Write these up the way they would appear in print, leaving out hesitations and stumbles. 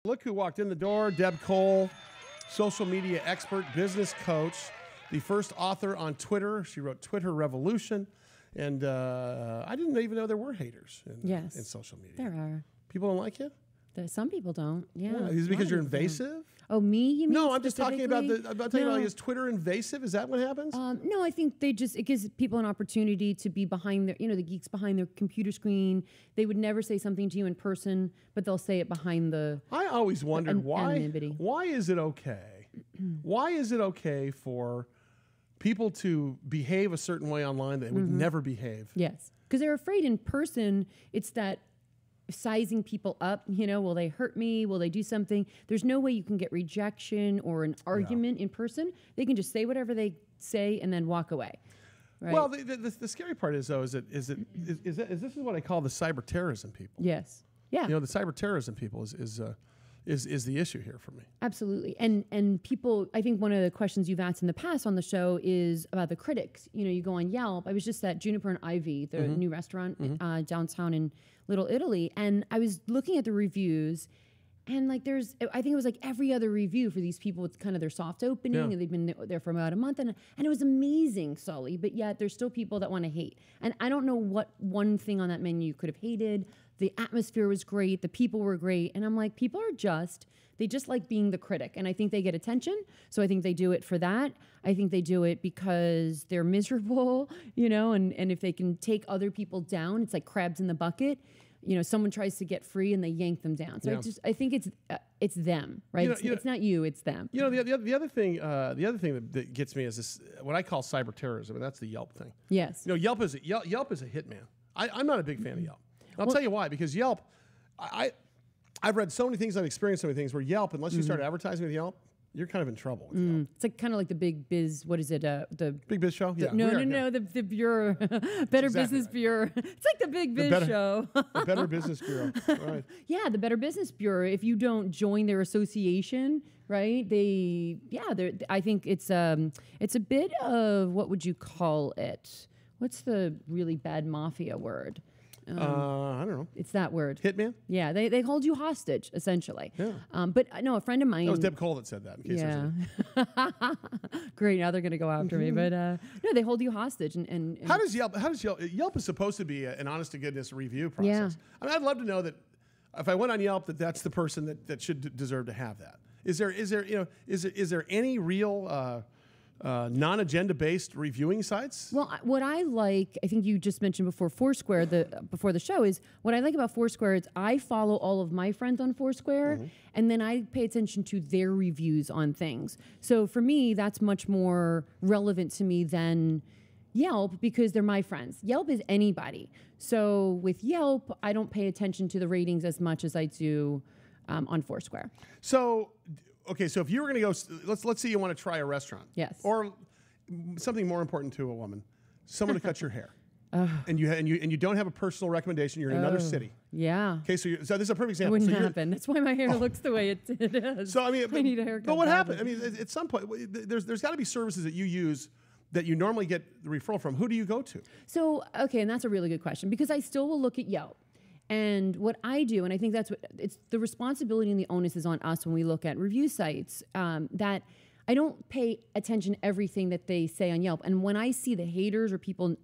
Look who walked in the door, Deb Cole, social media expert, business coach, the first author on Twitter. She wrote Twitter Revolution. And I didn't even know there were haters in social media. There are. People don't like you? Some people don't. Yeah. Is it because you're invasive? Oh, me? You mean? No, I'm just talking about is Twitter invasive? Is that what happens? No, I think it gives people an opportunity to be behind their, the geeks behind their computer screen. They would never say something to you in person, but they'll say it behind the. I always wondered why is it okay? Why is it okay for people to behave a certain way online that they would never behave? Yes, because they're afraid in person. It's that sizing people up, will they hurt me? Will they do something? There's no way you can get rejection or an argument in person. They can just say whatever they say and then walk away. Right? Well, the scary part is though, is this is what I call the cyber terrorism people. Yes. Yeah. The cyber terrorism people is the issue here for me. Absolutely. And people, I think one of the questions you've asked in the past on the show is about the critics. You go on Yelp. I was just at Juniper and Ivy, the new restaurant downtown in Little Italy, and I was looking at the reviews, and I think it was like every other review for these people, it's kind of their soft opening, and they've been there for about a month, and it was amazing, Sully, but yet there's still people that want to hate. And I don't know what one thing on that menu could have hated. The atmosphere was great. The people were great. And I'm like, people are they just like being the critic. And I think they get attention. So I think they do it for that. I think they do it because they're miserable, and if they can take other people down, it's like crabs in the bucket. Someone tries to get free and they yank them down. So I think it's them, right? It's not you, it's them. The other thing that gets me is this, what I call cyber terrorism, and that's the Yelp thing. Yes. Yelp is a hitman. I'm not a big fan of Yelp. I'll tell you why, because Yelp, I've read so many things, I've experienced so many things where Yelp, unless you start advertising with Yelp, you're kind of in trouble with Yelp. It's kind of like the Big Biz, what is it? The Big Biz Show? Yeah. No, the Bureau, Better Business Bureau. It's like the Big Biz Show. The Better Business Bureau, right. Yeah, the Better Business Bureau. If you don't join their association, right, I think it's a bit of, what would you call it? What's the really bad mafia word? I don't know. It's that word. Hitman? Yeah, they hold you hostage, essentially. Yeah. But no, a friend of mine... That was Deb Cole that said that, in case Great, now they're going to go after me. But no, they hold you hostage. And How does Yelp... Yelp is supposed to be an honest-to-goodness review process. Yeah. I mean, I'd love to know that if I went on Yelp, that's the person that should deserve to have that. Is there any real... non-agenda based reviewing sites? Well, what I like, I think you just mentioned before Foursquare, before the show, is what I like about Foursquare is I follow all of my friends on Foursquare, and then I pay attention to their reviews on things. So for me, that's much more relevant to me than Yelp, because they're my friends. Yelp is anybody. So with Yelp, I don't pay attention to the ratings as much as I do on Foursquare. So... Okay, so if you were going to go, let's say you want to try a restaurant. Yes. Or something more important to a woman, someone to cut your hair. And you don't have a personal recommendation. You're in another city. Yeah. Okay, so this is a perfect example. It wouldn't happen. That's why my hair looks the way it is. So I mean, I need a haircut. But what happened? I mean, at some point, there's got to be services that you use that you normally get the referral from. Who do you go to? So okay, and that's a really good question, because I still will look at Yelp. And what I do, and I think it's the responsibility and the onus is on us when we look at review sites, that I don't pay attention to everything that they say on Yelp. And when I see the haters or people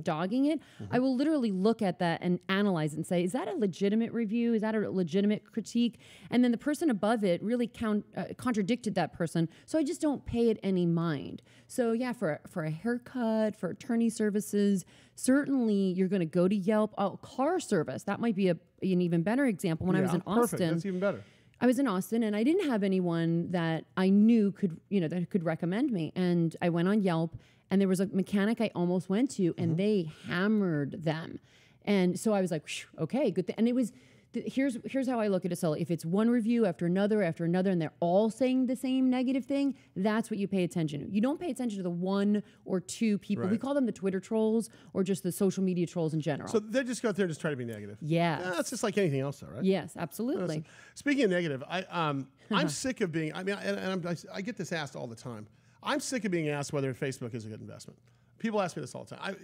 dogging it, I will literally look at that and analyze it and say, is that a legitimate review? Is that a legitimate critique? And then the person above it really contradicted that person. So I just don't pay it any mind. So yeah, for a haircut, for attorney services, certainly you're going to go to Yelp. Oh, car service, that might be an even better example. When I was in Austin. Perfect. That's even better. I was in Austin and I didn't have anyone that I knew that could recommend me. And I went on Yelp, and there was a mechanic I almost went to, and they hammered them. And so I was like, okay, good thing. And it was, here's how I look at it, Sully. If it's one review after another, and they're all saying the same negative thing, that's what you pay attention to. You don't pay attention to the one or two people. Right. We call them the Twitter trolls, or just the social media trolls in general. So they just go out there and just try to be negative. Yeah. That's just like anything else, though, right? Yes, absolutely. Speaking of negative, I'm sick of being, I get this asked all the time. I'm sick of being asked whether Facebook is a good investment. People ask me this all the time.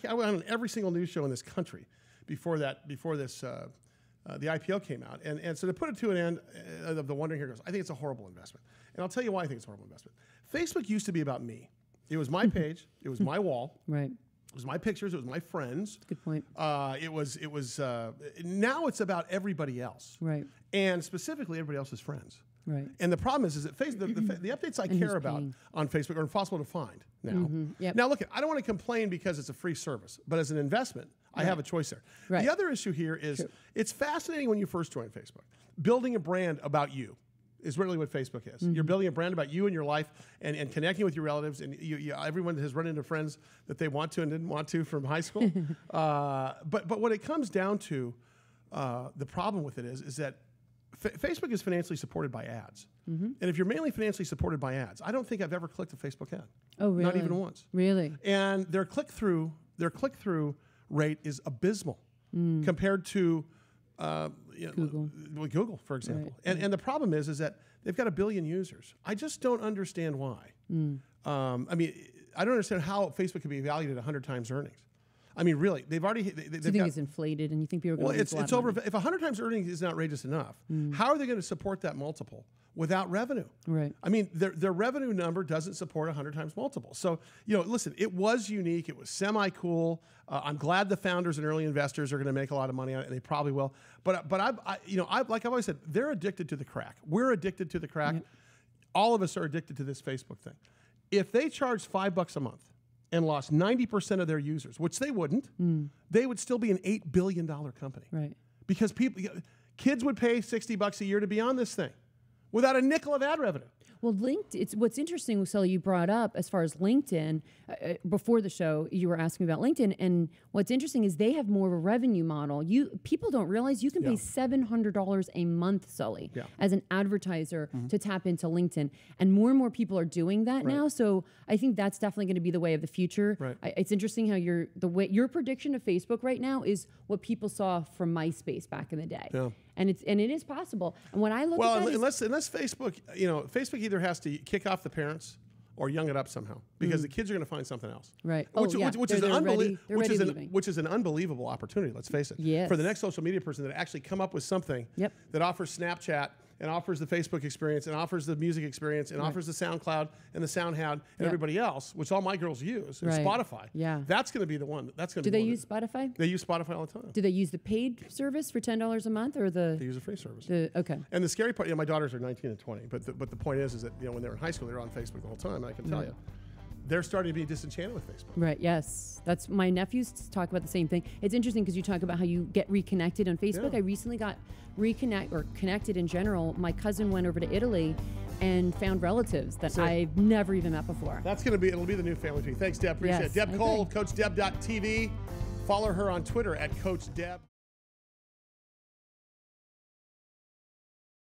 I went on every single news show in this country before this the IPO came out. And so to put it to an end of the wondering here goes, I think it's a horrible investment. And I'll tell you why I think it's a horrible investment. Facebook used to be about me. It was my page. It was my wall. Right. It was my pictures. It was my friends. Good point. It was. Now it's about everybody else. Right. And specifically everybody else's friends. Right. And the problem is that the updates I care about on Facebook are impossible to find now. Yep. Now, look, I don't want to complain because it's a free service, but as an investment, I have a choice there. Right. The other issue here is it's fascinating when you first join Facebook. Building a brand about you is really what Facebook is. You're building a brand about you and your life and connecting with your relatives. And everyone has run into friends that they want to and didn't want to from high school. But what it comes down to, the problem with it is that Facebook is financially supported by ads. And if you're mainly financially supported by ads, I don't think I've ever clicked a Facebook ad. Oh, really? Not even once. Really? And their click-through rate is abysmal compared to Google, for example. Right. And the problem is that they've got 1 billion users. I just don't understand why. I mean, I don't understand how Facebook could be valued at 100 times earnings. I mean, really, they've already. Do you think it's inflated, and you think people are going to lose a lot it's of over. money? If 100 times earnings isn't outrageous enough, how are they going to support that multiple without revenue? Right. I mean, their revenue number doesn't support 100 times multiple. So, listen, it was unique. It was semi-cool. I'm glad the founders and early investors are going to make a lot of money on it, and they probably will. But like I've always said, they're addicted to the crack. We're addicted to the crack. Yep. All of us are addicted to this Facebook thing. If they charged $5 a month and lost 90% of their users, which they wouldn't, they would still be an $8 billion company. Right. Because kids would pay $60 a year to be on this thing without a nickel of ad revenue. Well, what's interesting, Sully, you brought up as far as LinkedIn, before the show, you were asking about LinkedIn, and what's interesting is they have more of a revenue model. People don't realize you can pay $700 a month, Sully, as an advertiser to tap into LinkedIn, and more people are doing that now. So I think that's definitely going to be the way of the future. Right. It's interesting how your prediction of Facebook right now is what people saw from MySpace back in the day. Yeah. And it is possible. And when I look at that, unless Facebook, Facebook either has to kick off the parents or young it up somehow, because the kids are going to find something else. Right. Which is an unbelievable opportunity. Let's face it. Yes. For the next social media person to actually come up with something that offers Snapchat and offers the Facebook experience and offers the music experience and offers the SoundCloud and the SoundHound and everybody else, which all my girls use, and Spotify. Yeah. That's going to be the one. Do they use Spotify? They use Spotify all the time. Do they use the paid service for $10 a month or the? They use a free service. Okay. And the scary part, my daughters are 19 and 20, but the point is that when they were in high school, they were on Facebook the whole time. And I can tell you, they're starting to be disenchanted with Facebook. Right. Yes. That's my nephews talk about the same thing. It's interesting because you talk about how you get reconnected on Facebook. Yeah. I recently got connected in general. My cousin went over to Italy and found relatives that I've never even met before. It'll be the new family tree. Thanks, Deb. Appreciate it. Deb Cole, CoachDeb.tv. Follow her on Twitter at CoachDeb.